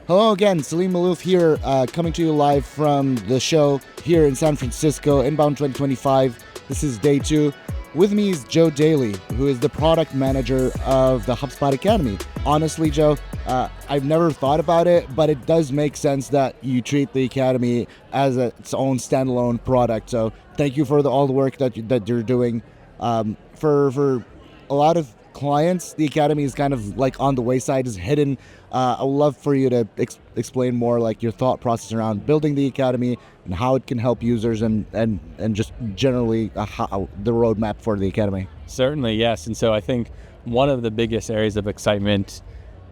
Hello again, Selim Maalouf here, coming to you live from the show here in San Francisco, Inbound 2025. This is day 2. With me is Joe Daly, who is the product manager of the HubSpot Academy. Honestly, Joe, I've never thought about it, but it does make sense that you treat the Academy as its own standalone product. So thank you for all the work that you're doing. For a lot of clients, the Academy is kind of like on the wayside, is hidden. I would love for you to explain more like your thought process around building the Academy and how it can help users and just generally how the roadmap for the Academy. Certainly, yes. And so I think one of the biggest areas of excitement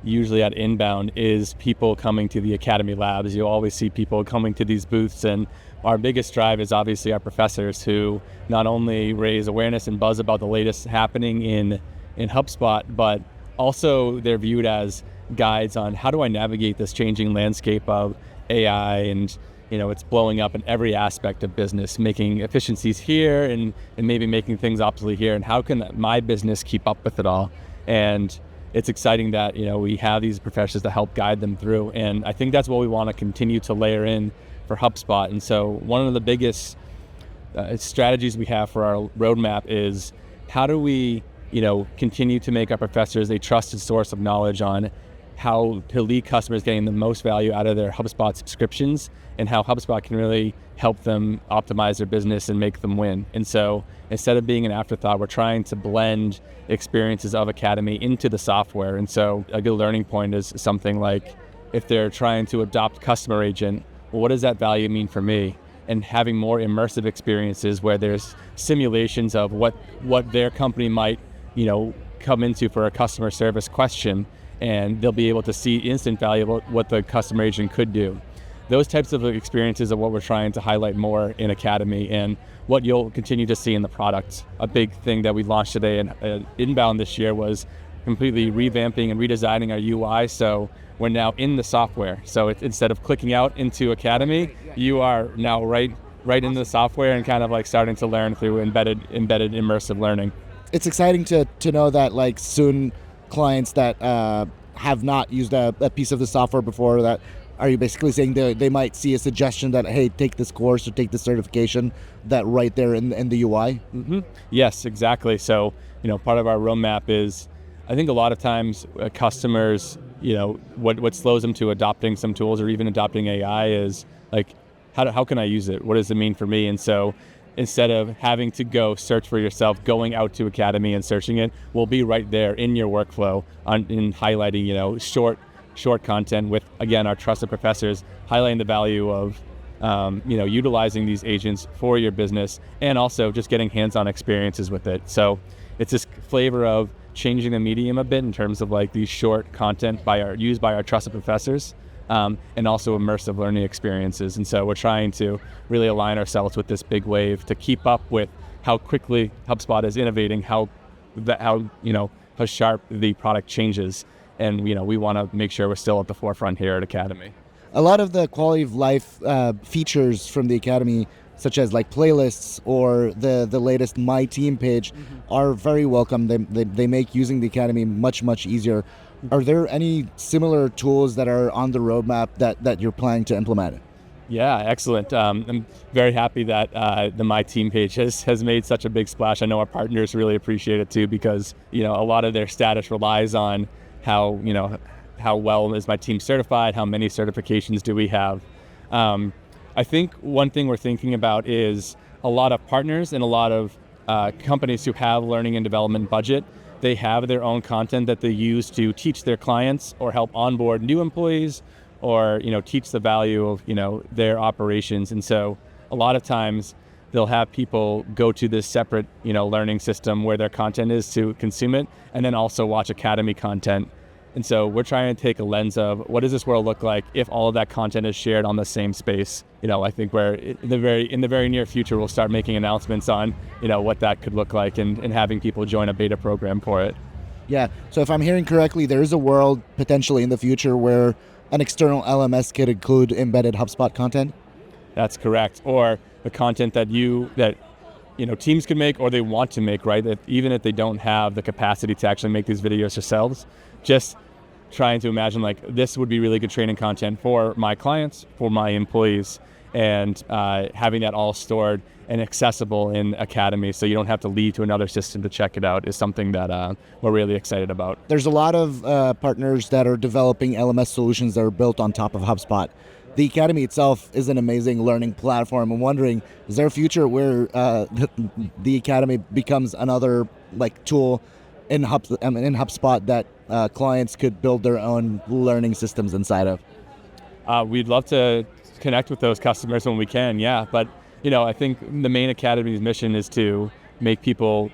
usually at Inbound is people coming to the Academy labs. You always see people coming to these booths, and our biggest drive is obviously our professors, who not only raise awareness and buzz about the latest happening in HubSpot, but also they're viewed as guides on how do I navigate this changing landscape of AI, and it's blowing up in every aspect of business, making efficiencies here and maybe making things obsolete here, and how can my business keep up with it all? And it's exciting that we have these professors to help guide them through, and I think that's what we want to continue to layer in for HubSpot. And so one of the biggest strategies we have for our roadmap is how do we continue to make our professors a trusted source of knowledge on how to lead customers getting the most value out of their HubSpot subscriptions, and how HubSpot can really help them optimize their business and make them win. And so instead of being an afterthought, we're trying to blend experiences of Academy into the software. And so a good learning point is something like, if they're trying to adopt Customer Agent, well, what does that value mean for me? And having more immersive experiences where there's simulations of what their company might come into for a customer service question, and they'll be able to see instant value of what the customer agent could do. Those types of experiences are what we're trying to highlight more in Academy, and what you'll continue to see in the product. A big thing that we launched today in Inbound this year was completely revamping and redesigning our UI, so we're now in the software. So instead of clicking out into Academy, you are now right into the software and kind of like starting to learn through embedded immersive learning. It's exciting to know that like soon clients that have not used a piece of the software before, that are you basically saying they might see a suggestion that, hey, take this course or take this certification, that right there in the UI? Mm-hmm. Yes, exactly. So part of our roadmap is, I think a lot of times customers, what slows them to adopting some tools or even adopting AI is like, how can I use it? What does it mean for me? And so instead of having to go search for yourself, going out to Academy and searching it, we'll be right there in your workflow in highlighting, short content with, again, our trusted professors, highlighting the value of, utilizing these agents for your business, and also just getting hands-on experiences with it. So it's this flavor of changing the medium a bit in terms of like these short content used by our trusted professors, and also immersive learning experiences. And so we're trying to really align ourselves with this big wave to keep up with how quickly HubSpot is innovating, how sharp the product changes. And we want to make sure we're still at the forefront here at Academy. A lot of the quality of life features from the Academy, such as like playlists or the latest My Team page, are very welcome. They make using the Academy much easier. Are there any similar tools that are on the roadmap that you're planning to implement? Yeah, excellent. I'm very happy that the My Team page has made such a big splash. I know our partners really appreciate it too, because a lot of their status relies on how well is my team certified, how many certifications do we have. I think one thing we're thinking about is a lot of partners and a lot of companies who have learning and development budget. They have their own content that they use to teach their clients or help onboard new employees, or teach the value of their operations. And so a lot of times they'll have people go to this separate learning system where their content is to consume it, and then also watch Academy content. And so we're trying to take a lens of, what does this world look like if all of that content is shared on the same space? I think we're in the very near future, we'll start making announcements on what that could look like, and having people join a beta program for it. Yeah. So if I'm hearing correctly, there is a world potentially in the future where an external LMS could include embedded HubSpot content? That's correct. Or the content that teams can make, or they want to make, right? That even if they don't have the capacity to actually make these videos themselves, just trying to imagine like this would be really good training content for my clients, for my employees, and having that all stored and accessible in Academy so you don't have to lead to another system to check it out is something that we're really excited about. There's a lot of partners that are developing LMS solutions that are built on top of HubSpot. The Academy itself is an amazing learning platform. I'm wondering, is there a future where the Academy becomes another like tool in HubSpot that clients could build their own learning systems inside of? We'd love to connect with those customers when we can, yeah. But I think the main Academy's mission is to make people,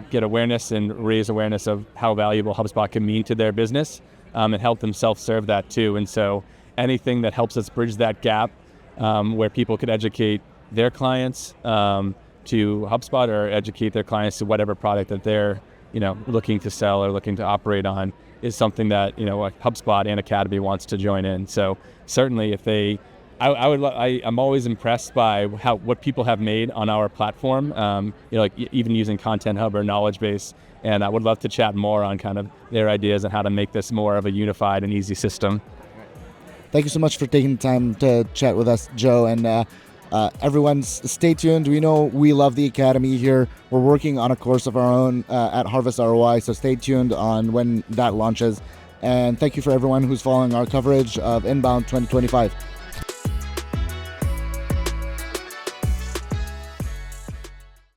get awareness and raise awareness of how valuable HubSpot can mean to their business, and help them self-serve that too. And so anything that helps us bridge that gap, where people could educate their clients to HubSpot or educate their clients to whatever product that they're, looking to sell or looking to operate on, is something that, HubSpot and Academy wants to join in. So certainly if they, I'm always impressed by what people have made on our platform, like even using Content Hub or Knowledge Base. And I would love to chat more on kind of their ideas on how to make this more of a unified and easy system. Thank you so much for taking the time to chat with us, Joe. And everyone, stay tuned. We know we love the Academy here. We're working on a course of our own at Harvest ROI, so stay tuned on when that launches. And thank you for everyone who's following our coverage of Inbound 2025.